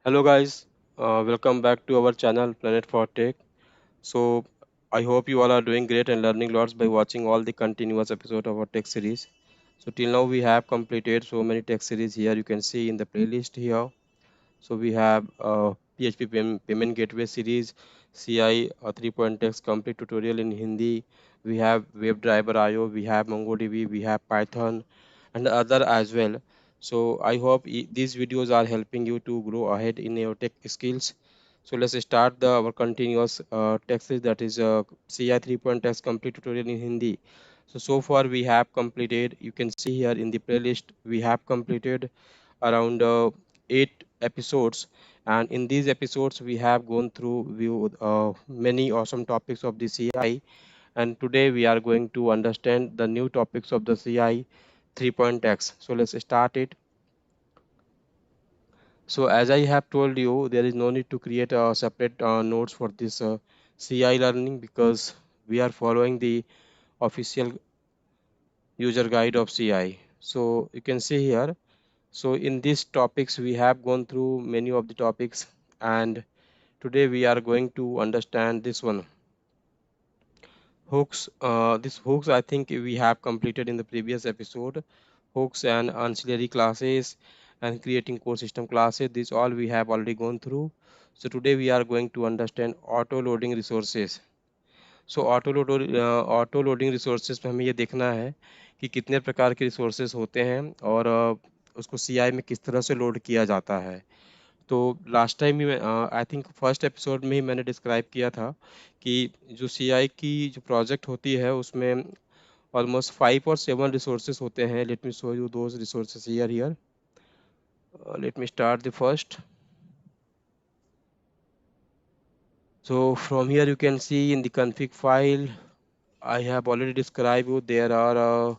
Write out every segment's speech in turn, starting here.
Hello guys, welcome back to our channel Planet for Tech. So I hope you all are doing great and learning lots by watching all the continuous episode of our tech series. So till now we have completed so many tech series here. You can see in the playlist here. So we have PHP payment gateway series, CI 3 text complete tutorial in Hindi. We have WebDriver IO, we have MongoDB, we have Python, and other as well. So I hope these videos are helping you to grow ahead in your tech skills. So let's start our continuous text series, that is CI 3 text complete tutorial in Hindi. So far we have completed. You can see here in the playlist we have completed around 8 episodes, and in these episodes we have gone through many awesome topics of the CI, and today we are going to understand the new topics of the CI 3.x. So let's start it. So as I have told you, there is no need to create a separate notes for this CI learning, because we are following the official user guide of CI. So you can see here. So in these topics, we have gone through many of the topics, and today we are going to understand this one, hooks. This hooks, I think we have completed in the previous episode. Hooks and ancillary classes and creating core system classes. This all we have already gone through. So today we are going to understand auto loading resources. So auto loading resources में हमें ये देखना है कि कितने प्रकार के resources होते हैं, और उसको सीआई में किस तरह से लोड किया जाता है। तो last time he I think first episode में ही मैंने डिस्क्राइब किया था कि जो सीआई की जो प्रोजेक्ट होती है उसमें ऑलमोस्ट 5 और 7 रिसोर्सेज होते हैं। Late me show you those resources here. Let me start the first. So from here you can see in the config file, I have already described you there are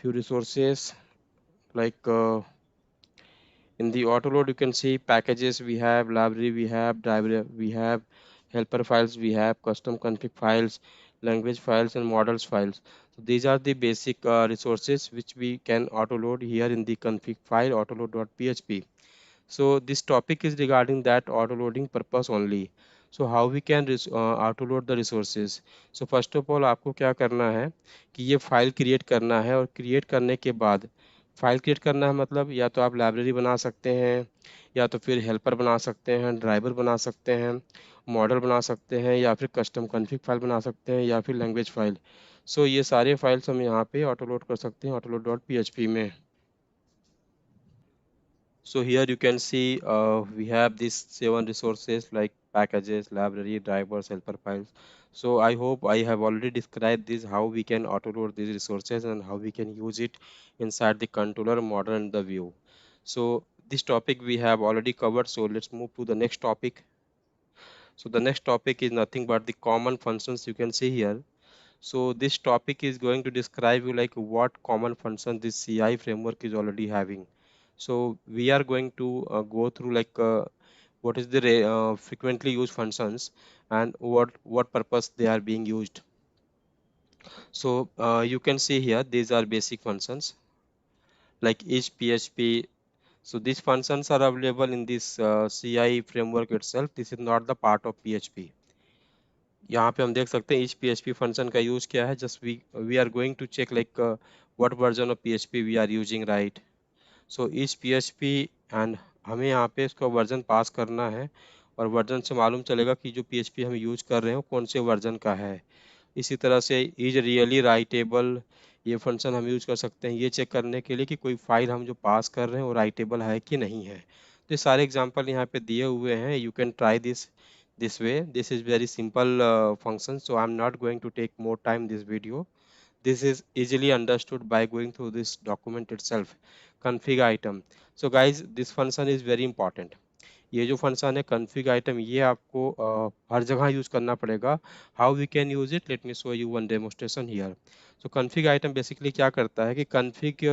few resources like in the autoload you can see packages, we have library, we have driver, we have helper files, we have custom config files, language files, and models files. So these are the basic resources which we can autoload here in the config file autoload.php. So this topic is regarding that auto loading purpose only. So how we can auto load the resources. So first of all आपको क्या करना है कि ये file create करना है, और create करने के बाद फाइल क्रिएट करना है मतलब या तो आप लाइब्रेरी बना सकते हैं, या तो फिर हेल्पर बना सकते हैं, ड्राइवर बना सकते हैं, मॉडल बना सकते हैं, या फिर कस्टम कॉन्फ़िग फाइल बना सकते हैं, या फिर लैंग्वेज फाइल। सो ये सारे फाइल्स हम यहाँ पे ऑटो लोड कर सकते हैं ऑटोलोड डॉट पी में। So here you can see we have these 7 resources like packages, library, drivers, helper files. So I hope I have already described this, how we can autoload these resources and how we can use it inside the controller model and the view. So this topic we have already covered. So let's move to the next topic. So the next topic is nothing but the common functions you can see here. So this topic is going to describe you like what common function this CI framework is already having. So we are going to go through like what is the frequently used functions and what purpose they are being used. So you can see here these are basic functions like each PHP. So these functions are available in this CI framework itself. This is not the part of PHP. यहाँ पे हम देख सकते हैं each PHP function का use क्या है। Just we are going to check like what version of PHP we are using, right. So each PHP and हमें यहाँ पे इसका वर्जन पास करना है, और वर्जन से मालूम चलेगा कि जो PHP हम यूज कर रहे हैं वो कौन से वर्जन का है। इसी तरह से इज रियली राइटेबल, ये फंक्शन हम यूज कर सकते हैं ये चेक करने के लिए कि कोई फाइल हम जो पास कर रहे हैं वो राइटेबल है कि नहीं है। तो ये सारे एग्जांपल यहाँ पे दिए हुए हैं, you can try this way. This is very simple function, so I'm not going to take more time this video. This is easily understood by going through this document itself. Config item. So guys, this function is very important. ये जो function है config item, ये आपको हर जगह use करना पड़ेगा। How we can use it, let me show you one demonstration here. So config item basically क्या करता है कि config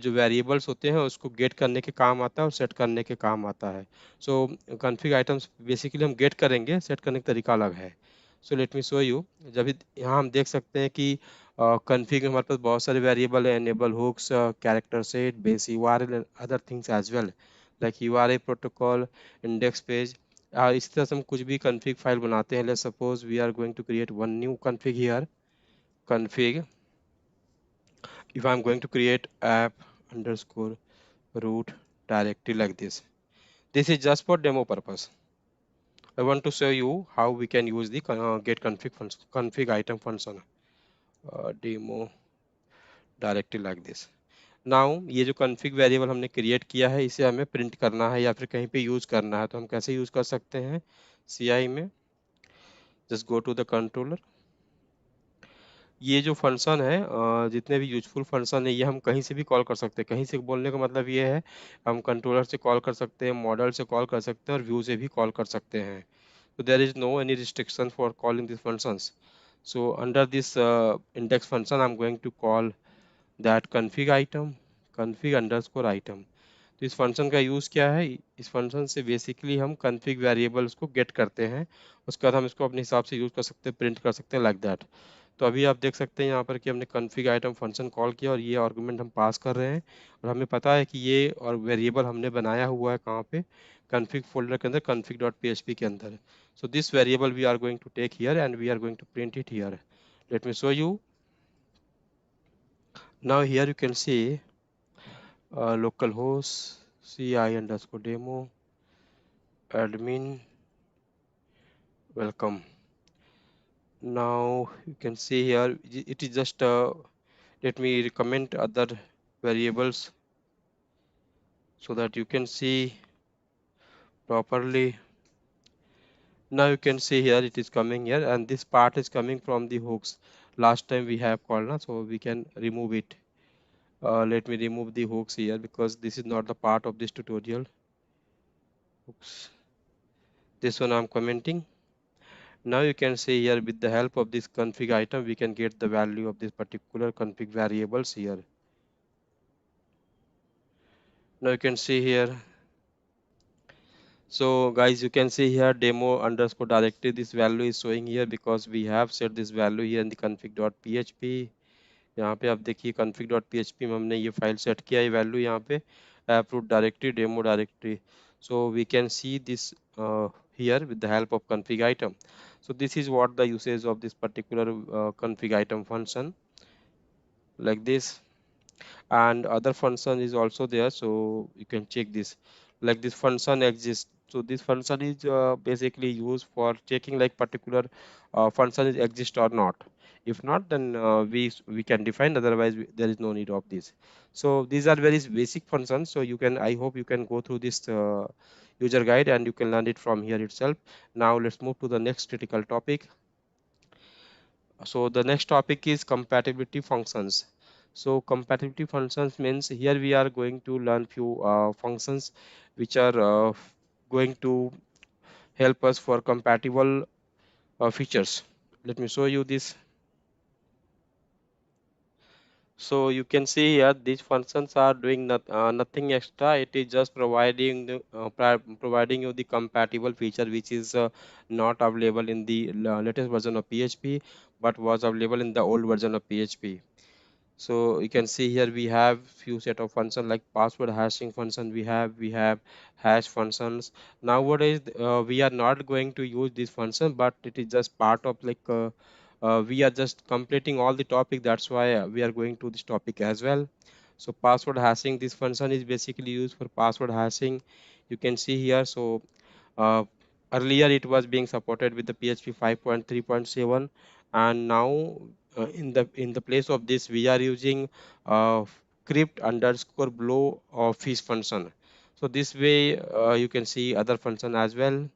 जो वेरिएबल्स होते हैं उसको गेट करने के काम आता है और सेट करने के काम आता है। सो config items बेसिकली हम गेट करेंगे, सेट करने का तरीका अलग है। So let me show you. यहाँ हम देख सकते हैं कि config में हमारे पास बहुत सारे वेरिएबल है, enable hooks, character set, base URL and other things as well, like URI protocol, index page. इस तरह से हम कुछ भी config फाइल बनाते हैं। Let's suppose we are going to create one new config here, config, if I'm going to create app underscore root directory like this. This is just for demo purpose. I want to show you how we can use the get config function, config item function, demo directory like this. Now ये जो config variable हमने create किया है इसे हमें print करना है या फिर कहीं पे यूज करना है, तो हम कैसे यूज कर सकते हैं? CI में just go to the controller. ये जो फंक्शन है, जितने भी यूजफुल फंक्शन है ये हम कहीं से भी कॉल कर सकते हैं। कहीं से बोलने का मतलब ये है हम कंट्रोलर से कॉल कर सकते हैं, मॉडल से कॉल कर सकते हैं और व्यू से भी कॉल कर सकते हैं। So there is no any restriction for calling these functions. So under this index function, I'm going to call that config item, config underscore item. तो इस फंक्शन का यूज़ क्या है? इस फंक्शन से बेसिकली हम config वेरिएबल्स को gate करते हैं, उसके बाद हम इसको अपने हिसाब से यूज़ कर सकते हैं, प्रिंट कर सकते हैं लाइक दैट। तो अभी आप देख सकते हैं यहाँ पर कि हमने config आइटम फंक्शन कॉल किया और ये आर्गुमेंट हम पास कर रहे हैं और हमें पता है कि ये और वेरिएबल हमने बनाया हुआ है कहाँ पे? config फोल्डर के अंदर, config.php के अंदर। So this variable we are going to take here and we are going to print it here. Let me show you. Now here you can see localhost ci underscore demo admin welcome. Now you can see here it is just let me comment other variables so that you can see properly. Now you can see here it is coming here and this part is coming from the hooks last time we have called now, so we can remove it. Let me remove the hooks here because this is not the part of this tutorial. Hooks. This one I'm commenting. Now you can see here with the help of this config item we can get the value of this particular config variables here. Now you can see here. So guys, you can see here demo underscore directory, this value is showing here because we have set this value here in the config.php. यहाँ पे आप देखिए config.php में हमने ये file set किया है value यहाँ पे app root directory demo directory. So we can see this here with the help of config item. So this is what the usage of this particular config item function like this, and other function is also there, so you can check this. Like this function exists, so this function is basically used for checking like particular function is exist or not. If not, then we can define, otherwise there is no need of this. So these are very basic functions, so you can, I hope you can go through this user guide and you can learn it from here itself. Now let's move to the next critical topic. So the next topic is compatibility functions. So compatibility functions means here we are going to learn few functions which are going to help us for compatible features. Let me show you this. So you can see here these functions are doing nothing extra. It is just providing providing you the compatible feature which is not available in the latest version of PHP but was available in the old version of PHP. So you can see here we have few set of functions like password hashing function, we have hash functions. Nowadays we are not going to use this function, but it is just part of like we are just completing all the topic, that's why we are going to this topic as well. So password hashing, this function is basically used for password hashing. You can see here. So uh, earlier it was being supported with the PHP 5.3.7, and now in the place of this we are using crypt underscore blow or fish function. So this way you can see other function as well,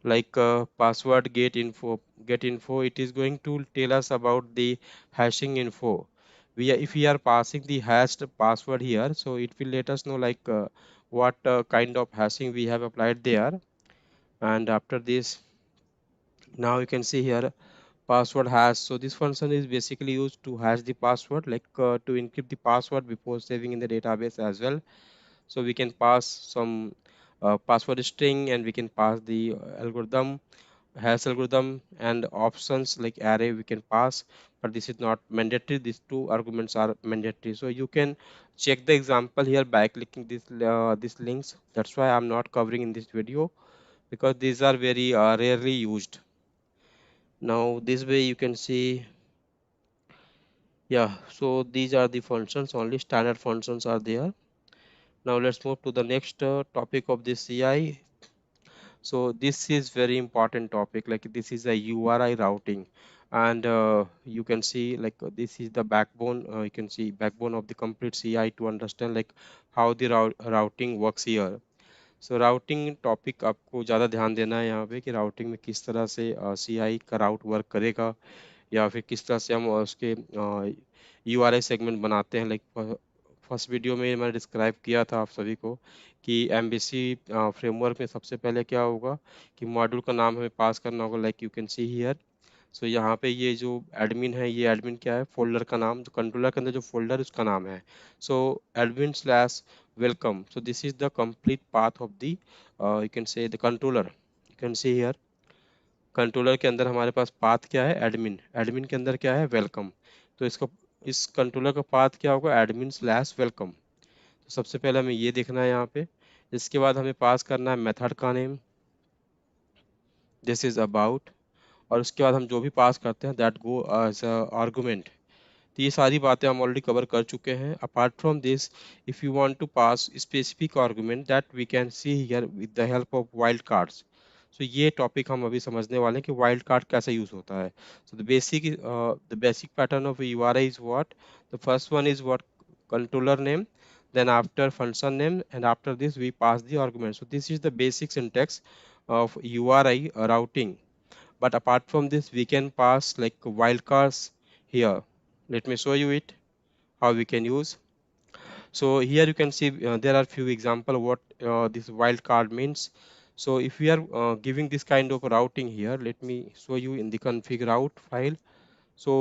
like password get info, it is going to tell us about the hashing info. If we are passing the hashed password here, so it will let us know like what kind of hashing we have applied there. And after this, now you can see here password hash. So this function is basically used to hash the password, like to encrypt the password before saving in the database as well. So we can pass some password string and we can pass the algorithm hash algorithm and options like array we can pass, but this is not mandatory. These two arguments are mandatory. So you can check the example here by clicking these links. That's why I'm not covering in this video, because these are very rarely used. Now this way you can see, yeah, so these are the functions, only standard functions are there. Now let's move to the next topic of this CI. So this is very important topic, like this is a URI routing, and you can see like this is the backbone, you can see backbone of the complete CI to understand like how the routing works here. So routing topic आपको ज़्यादा ध्यान देना है यहाँ पे कि routing में किस तरह से CI का राउट वर्क करेगा, या फिर किस तरह से हम उसके URI सेगमेंट बनाते हैं। लाइक फर्स्ट वीडियो में मैंने डिस्क्राइब किया था आप सभी को कि एमबीसी फ्रेमवर्क में सबसे पहले क्या होगा कि मॉड्यूल का नाम हमें पास करना होगा, like you can see here. So यहाँ पे ये जो एडमिन है, ये एडमिन क्या है, फोल्डर का नाम, जो कंट्रोलर के अंदर जो फोल्डर उसका नाम है। So admin slash welcome, so this is the complete path of the you can say the controller. You can see here controller के अंदर हमारे पास पाथ क्या है, एडमिन, एडमिन के अंदर क्या है, वेलकम। तो इसका इस कंट्रोलर का पाथ क्या होगा, एडमिन स्लैश वेलकम। तो सबसे पहले हमें ये देखना है यहाँ पे। इसके बाद हमें पास करना है मेथड का नेम, दिस इज अबाउट, और उसके बाद हम जो भी पास करते हैं दैट गो एज आर्गुमेंट। तो ये सारी बातें हम ऑलरेडी कवर कर चुके हैं। Apart from this, if you want to pass specific argument that we can see here with the help of wild cards. So ये टॉपिक हम अभी समझने वाले हैं कि वाइल्ड कार्ड कैसे यूज होता है। So the basic pattern of URI is what, the first one is what, controller name, then after function name, and after this we pass the argument. So this is the basic syntax of URI routing. But apart from this we can pass like wildcards here. Let me show you it how we can use. So here you can see there are few example what this wildcard means. So if we are giving this kind of routing here, let me show you in the config route file. So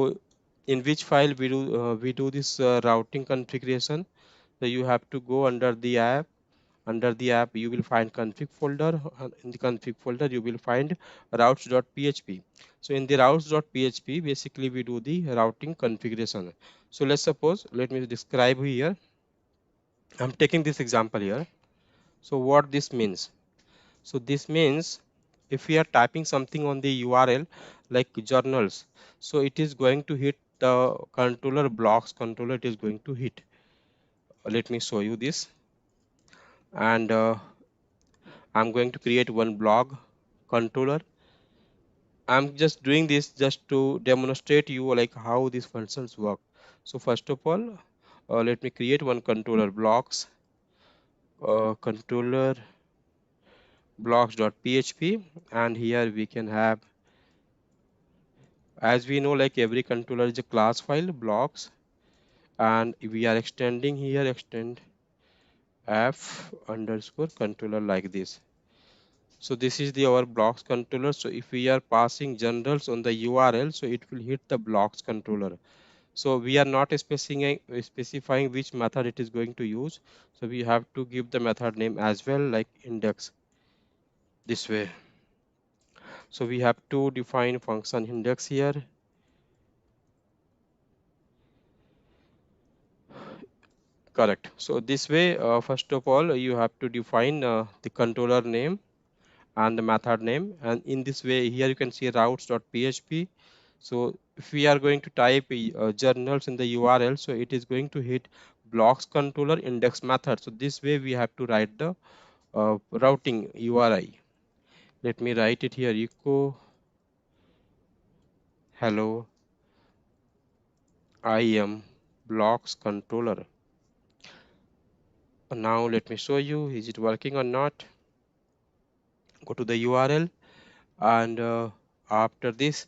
in which file we do this routing configuration. So you have to go under the app. Under the app you will find config folder. In the config folder you will find routes.php. So in the routes.php basically we do the routing configuration. So let's suppose, let me describe here. I'm taking this example here. So what this means, so this means if we are typing something on the URL like journals, so it is going to hit the controller blocks controller, it is going to hit. Let me show you this, and I'm going to create one blog controller. I'm just doing this just to demonstrate you like how these functions work. So first of all, let me create one controller blocks, controller blocks.php, and here we can have, as we know, like every controller is a class file blocks, and we are extending here extend f underscore controller like this. So this is the our blocks controller. So if we are passing generals on the URL, so it will hit the blocks controller. So we are not specifying which method it is going to use. So we have to give the method name as well, like index, this way. So we have to define function index here. Correct. So this way, first of all, you have to define the controller name and the method name, and in this way here you can see routes.php. So if we are going to type journals in the URL, so it is going to hit blocks controller index method. So this way we have to write the routing URI. Let me write it here, echo hello I am blocks controller. Now let me show you, is it working or not. Go to the URL, and after this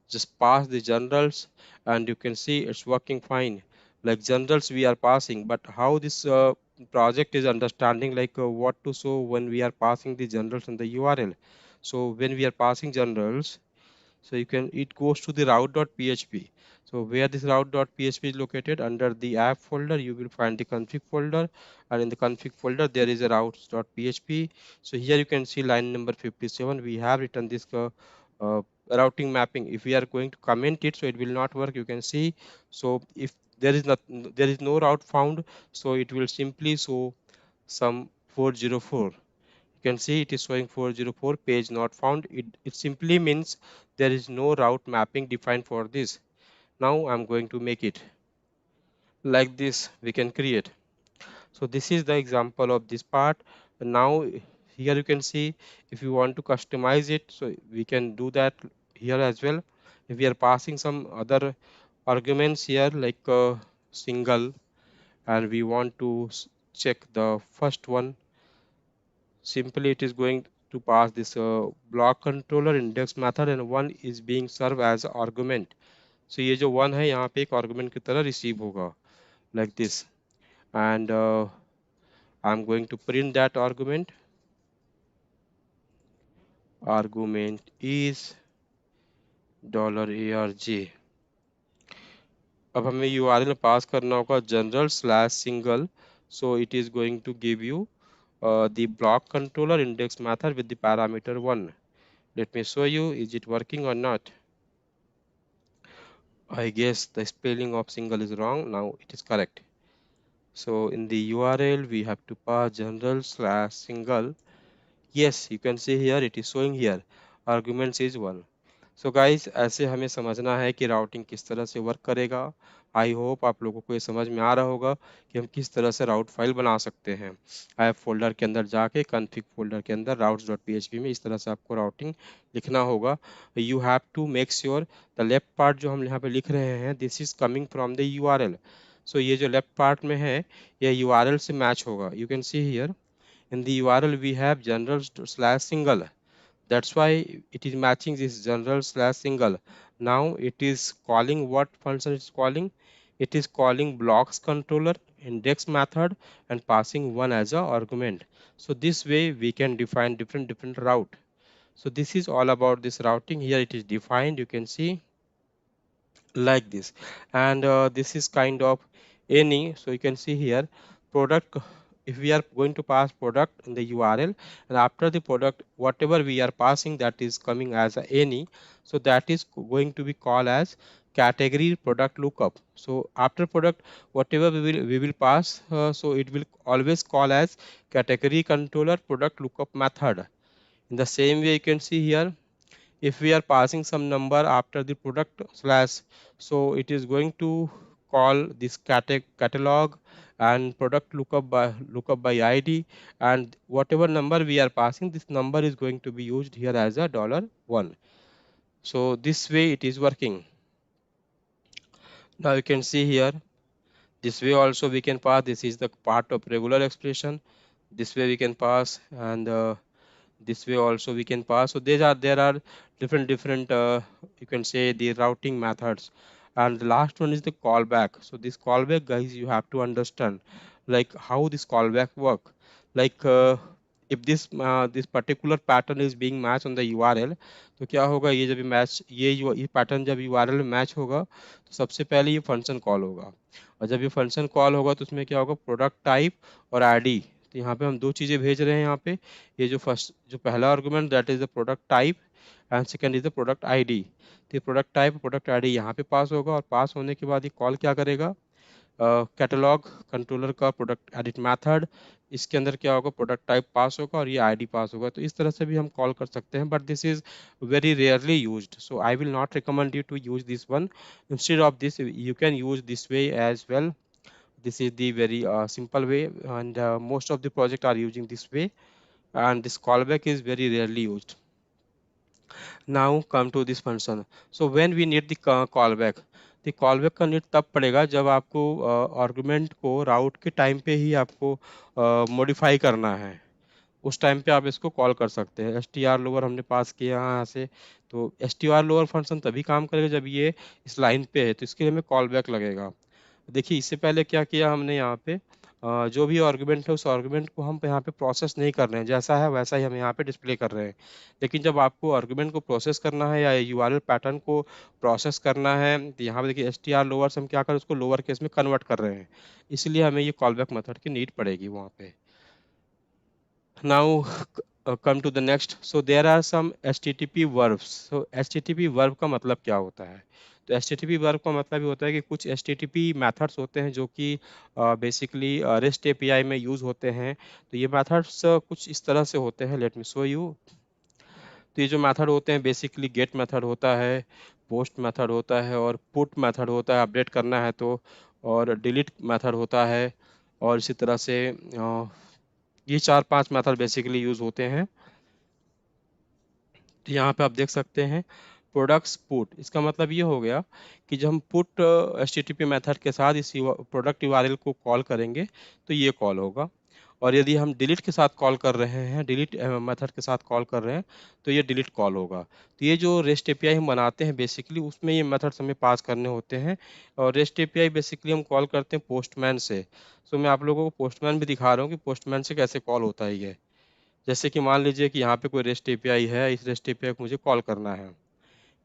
just pass the generals, and you can see it's working fine. Like generals we are passing, but how this project is understanding like what to show when we are passing the generals in the URL. So when we are passing generals, so you can, it goes to the route.php. So where this route.php is located, under the app folder you will find the config folder, and in the config folder there is a routes.php. So here you can see line number 57, we have written this uh, routing mapping. If we are going to comment it, so it will not work. You can see. So if there is no route found, so it will simply show some 404. You can see it is showing 404 page not found. It simply means there is no route mapping defined for this. Now I'm going to make it like this. We can create. So this is the example of this part. Now here you can see, if you want to customize it, so we can do that here as well. If we are passing some other arguments here like single, and we want to check the first one, simply it is going to pass this block controller index method, and one is being served as argument. So ये जो one है यहाँ पे एक argument की तरह receive होगा like this, and I'm going to print that argument. Argument is $arg. अब हमें URL में पास करना होगा general/single. So it is going to give you the block controller index method with the parameter 1. Let me show you, is it working or not? I guess the spelling of single is wrong. Now it is correct. So in the URL we have to pass general/single. Yes, you can see here it is showing here arguments is 1. So guys, ऐसे हमें समझना है कि routing किस तरह से work करेगा। I hope आप लोगों को ये समझ में आ रहा होगा कि हम किस तरह से राउट फाइल बना सकते हैं। ऐप फोल्डर के अंदर जाके कॉन्फ़िग फोल्डर के अंदर routes.php में इस तरह से आपको राउटिंग लिखना होगा। You have to make sure the left part जो हम यहाँ पे लिख रहे हैं, this is coming from the URL। So ये जो लेफ्ट पार्ट में है ये URL से मैच होगा। You can see here in the URL we have general/single. That's why it is matching this general/single. Now it is calling, what function it's calling? It is calling blocks controller index method and passing 1 as a argument. So this way we can define different route. So this is all about this routing. Here it is defined, you can see like this, and this is kind of any. So you can see here product. If we are going to pass product in the URL, and after the product whatever we are passing, that is coming as a any, so that is going to be called as category product lookup. So after product whatever we will pass, so it will always call as category controller product lookup method. In the same way you can see here, if we are passing some number after the product slash, so it is going to call this catalog and product lookup by ID, and whatever number we are passing, this number is going to be used here as a $1. So this way it is working. Now you can see here, this way also we can pass. This is the part of regular expression. This way we can pass, and this way also we can pass. So there are different you can say the routing methods, and the last one is the callback. So this callback, guys, you have to understand like how this callback work. Like if this particular pattern is being matched on the URL, तो क्या होगा, ये जब match ये pattern जब URL में match होगा तो सबसे पहले ये फंक्शन कॉल होगा, और जब ये फंक्शन कॉल होगा तो उसमें क्या होगा, प्रोडक्ट टाइप और आईडी। तो यहाँ पे हम दो चीज़ें भेज रहे हैं। यहाँ पे ये जो पहला argument, that is the product type, and second is the product ID. तो प्रोडक्ट टाइप प्रोडक्ट आईडी यहाँ पे पास होगा, और पास होने के बाद ये कॉल क्या करेगा, कैटलॉग कंट्रोलर का प्रोडक्ट एडिट मेथड, इसके अंदर क्या होगा, प्रोडक्ट टाइप पास होगा और ये आईडी पास होगा। तो इस तरह से भी हम कॉल कर सकते हैं, but this is very rarely used, so I will not recommend you to use this one. Instead of this you can use this way as well. This is the very simple way, and most of the project are using this way, and this callback is very rarely used. Now come to this function. So when we need the callback, the callback का need तब पड़ेगा जब आपको argument को राउट के time पे ही आपको modify करना है, उस टाइम पे आप इसको कॉल कर सकते हैं। एस टी आर लोअर हमने पास किया यहाँ से, तो S T R lower function तभी काम करेगा जब ये इस लाइन पे है, तो इसके लिए हमें कॉल बैक लगेगा। देखिए इससे पहले क्या किया हमने यहाँ पे, जो भी आर्गुमेंट है उस आर्गुमेंट को हम यहाँ पे प्रोसेस नहीं कर रहे हैं, जैसा है वैसा ही हम यहाँ पे डिस्प्ले कर रहे हैं। लेकिन जब आपको आर्गुमेंट को प्रोसेस करना है या यूआरएल पैटर्न को प्रोसेस करना है, तो यहाँ पे देखिए एस टी आर लोअर से हम क्या कर रहे हैं, उसको लोअर केस में कन्वर्ट कर रहे हैं, इसलिए हमें ये कॉल बैक मेथड की नीड पड़ेगी वहाँ पे। Now come to the next. So there are some HTTP verbs. So HTTP verb का मतलब क्या होता है? तो HTTP वर्ब का मतलब ये होता है कि कुछ HTTP मेथड्स होते हैं जो कि बेसिकली REST API में यूज़ होते हैं। तो ये मेथड्स कुछ इस तरह से होते हैं, लेट मी शो यू। तो ये जो मेथड होते हैं बेसिकली गेट मेथड होता है, पोस्ट मेथड होता है और पुट मेथड होता है अपडेट करना है तो, और डिलीट मेथड होता है, और इसी तरह से ये 4-5 मेथड बेसिकली यूज़ होते हैं। तो यहाँ पे आप देख सकते हैं प्रोडक्ट्स पुट, इसका मतलब ये हो गया कि जब हम पुट HTTP मेथड के साथ इस प्रोडक्ट यूआरएल को कॉल करेंगे तो ये कॉल होगा, और यदि हम डिलीट के साथ कॉल कर रहे हैं, डिलीट मेथड के साथ कॉल कर रहे हैं, तो ये डिलीट कॉल होगा। तो ये जो रेस्ट एपीआई हम बनाते हैं बेसिकली उसमें ये मेथड्स हमें पास करने होते हैं, और रेस्ट एपीआई बेसिकली हम कॉल करते हैं पोस्टमैन से। सो मैं आप लोगों को पोस्टमैन भी दिखा रहा हूँ कि पोस्टमैन से कैसे कॉल होता है ये। जैसे कि मान लीजिए कि यहाँ पे कोई रेस्ट एपीआई है, इस रेस्ट एपीआई को मुझे कॉल करना है,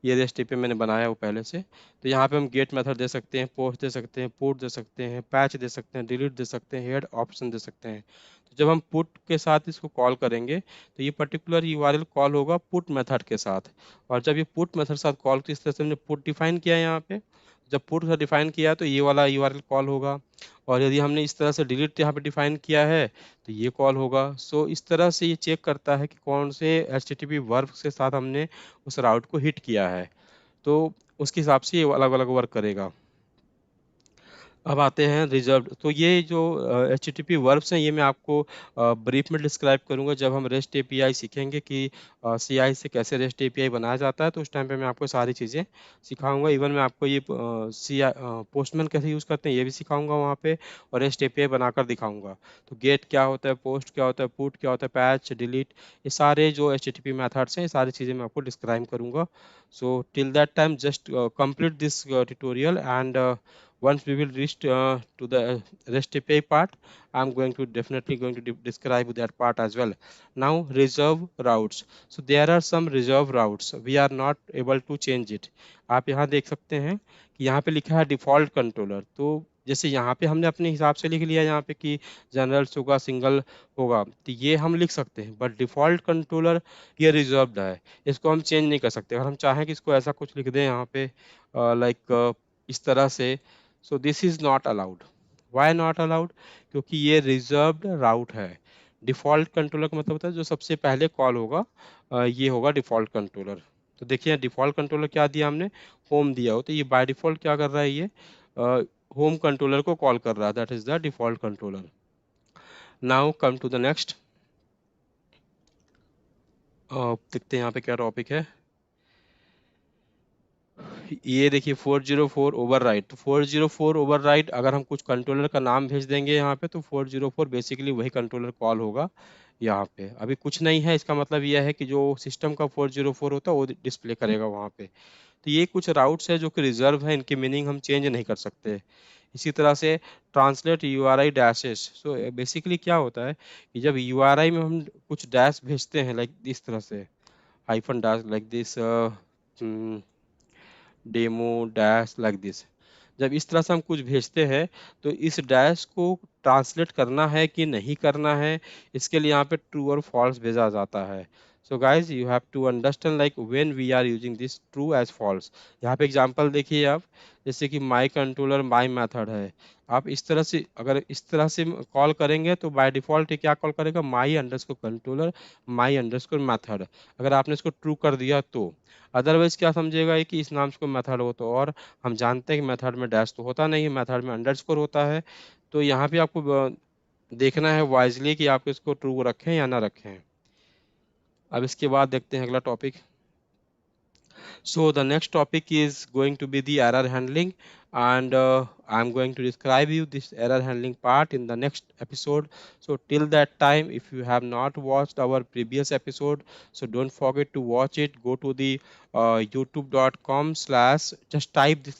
ये रेस्ट एपीआई मैंने बनाया वो पहले से। तो यहाँ पे हम गेट मेथड दे सकते हैं, पोस्ट दे सकते हैं, पुट दे सकते हैं, पैच दे सकते हैं, डिलीट दे सकते हैं, हेड ऑप्शन दे सकते हैं। तो जब हम पुट के साथ इसको कॉल करेंगे तो ये पर्टिकुलर यूआरएल कॉल होगा पुट मेथड के साथ, और जब ये पुट मेथड के साथ कॉल, तो इस तरह से हमने पुट डिफाइन किया है यहाँ पे। जब पुट का डिफाइन किया तो ये वाला यूआरएल कॉल होगा, और यदि हमने इस तरह से डिलीट यहाँ पे डिफाइन किया है तो ये कॉल होगा। सो इस तरह से ये चेक करता है कि कौन से HTTP वर्ब के साथ हमने उस राउट को हिट किया है, तो उसके हिसाब से ये अलग अलग वर्क करेगा। अब आते हैं रिजर्व। तो ये जो HTTP वर्ब्स हैं ये मैं आपको ब्रीफ में डिस्क्राइब करूंगा जब हम रेस्ट एपीआई सीखेंगे कि CI से कैसे रेस्ट एपीआई बनाया जाता है, तो उस टाइम पे मैं आपको सारी चीज़ें सिखाऊंगा। इवन मैं आपको ये CI पोस्टमैन कैसे यूज़ करते हैं ये भी सिखाऊंगा वहाँ पे, और रेस्ट एपीआई बनाकर दिखाऊंगा। तो गेट क्या होता है, पोस्ट क्या होता है, पुट क्या होता है, पैच, डिलीट, ये सारे जो HTTP मेथड्स हैं ये सारी चीज़ें मैं आपको डिस्क्राइब करूंगा। So till that time just complete this tutorial, and once we will reach to the REST API part, I'm going to definitely going to describe that part as well. Now reserve routes. So there are some reserve routes, we are not able to change it. आप यहाँ देख सकते हैं कि यहाँ पे लिखा है डिफॉल्ट कंट्रोलर। तो जैसे यहाँ पे हमने अपने हिसाब से लिख लिया यहाँ पे कि जनरल होगा, सिंगल होगा, तो ये हम लिख सकते हैं, बट डिफॉल्ट कंट्रोलर ये रिजर्व्ड है, इसको हम चेंज नहीं कर सकते। अगर हम चाहें कि इसको ऐसा कुछ लिख दें यहाँ पे लाइक इस तरह से, so this is not allowed. Why not allowed? क्योंकि ये रिजर्व्ड राउट है। डिफॉल्ट कंट्रोलर का मतलब होता है जो सबसे पहले कॉल होगा ये होगा डिफॉल्ट कंट्रोलर। तो देखिए डिफॉल्ट कंट्रोलर क्या दिया हमने, होम दिया हो, तो ये बाय डिफॉल्ट क्या कर रहा है, ये होम कंट्रोलर को कॉल कर रहा है, that is the default controller. Now come to the next. देखते हैं यहाँ पे क्या टॉपिक है। ये देखिए 404 ओवरराइड। तो 404 ओवरराइड अगर हम कुछ कंट्रोलर का नाम भेज देंगे यहाँ पे तो 404 बेसिकली वही कंट्रोलर कॉल होगा यहाँ पे। अभी कुछ नहीं है, इसका मतलब यह है कि जो सिस्टम का 404 होता है वो डिस्प्ले करेगा वहाँ पे। तो ये कुछ राउट्स है जो कि रिजर्व है, इनकी मीनिंग हम चेंज नहीं कर सकते। इसी तरह से translate URI dashes. So basically क्या होता है कि जब URI में हम कुछ डैश भेजते हैं लाइक इस तरह से, hyphen dash like this, demo dash like this, जब इस तरह से हम कुछ भेजते हैं तो इस डैश को ट्रांसलेट करना है कि नहीं करना है, इसके लिए यहाँ पे ट्रू और फॉल्स भेजा जाता है। So guys you have to understand like when we are using this true as false. यहाँ पे एग्जांपल देखिए आप, जैसे कि माई कंट्रोलर माई मेथड है, आप इस तरह से अगर इस तरह से कॉल करेंगे तो बाय डिफॉल्ट ये क्या कॉल करेगा, माई अंडरस्कोर कंट्रोलर माई अंडरस्कोर मेथड। अगर आपने इसको ट्रू कर दिया तो, अदरवाइज क्या समझेगा ये कि इस नाम से कोई मेथड हो, तो और हम जानते हैं कि मेथड में डैश तो होता नहीं है, मेथड में अंडरस्कोर होता है। तो यहाँ पे आपको देखना है वाइजली कि आप इसको ट्रू रखें या ना रखें। अब इसके बाद देखते हैं अगला topic. So the next topic is going to be the error handling, and I'm going to describe you this error handling part in the next episode. So till that time, if you have not watched our previous episode, so don't forget to watch it. Go to the youtube.com slash, just type this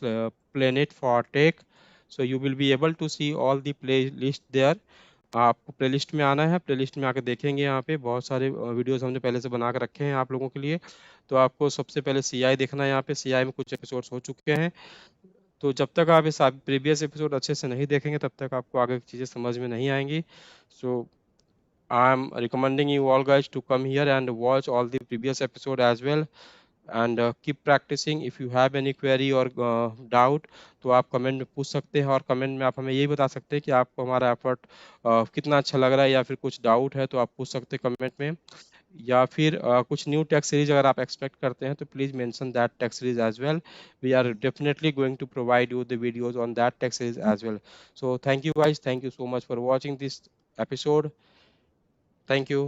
planet for tech, so you will be able to see all the playlist there. आपको playlist में आना है, playlist में आकर देखेंगे यहाँ पे बहुत सारे वीडियोस हमने पहले से बना कर रखे हैं आप लोगों के लिए। तो आपको सबसे पहले CI देखना है, यहाँ पे CI में कुछ एपिसोड्स हो चुके हैं। तो जब तक आप इस प्रीवियस एपिसोड अच्छे से नहीं देखेंगे तब तक आपको आगे की चीज़ें समझ में नहीं आएंगी। सो I'm recommending you all guys to come here and watch all the previous episode as well, and keep practicing. If you have any query or doubt, तो आप कमेंट में पूछ सकते हैं, और कमेंट में आप हमें यही बता सकते हैं कि आपको हमारा एफर्ट कितना अच्छा लग रहा है, या फिर कुछ डाउट है तो आप पूछ सकते हैं कमेंट में, या फिर कुछ न्यू टेक सीरीज अगर आप एक्सपेक्ट करते हैं तो please mention that tech series as well. We are definitely going to provide you the videos on that tech series as well. So thank you guys, thank you so much for watching this episode. Thank you.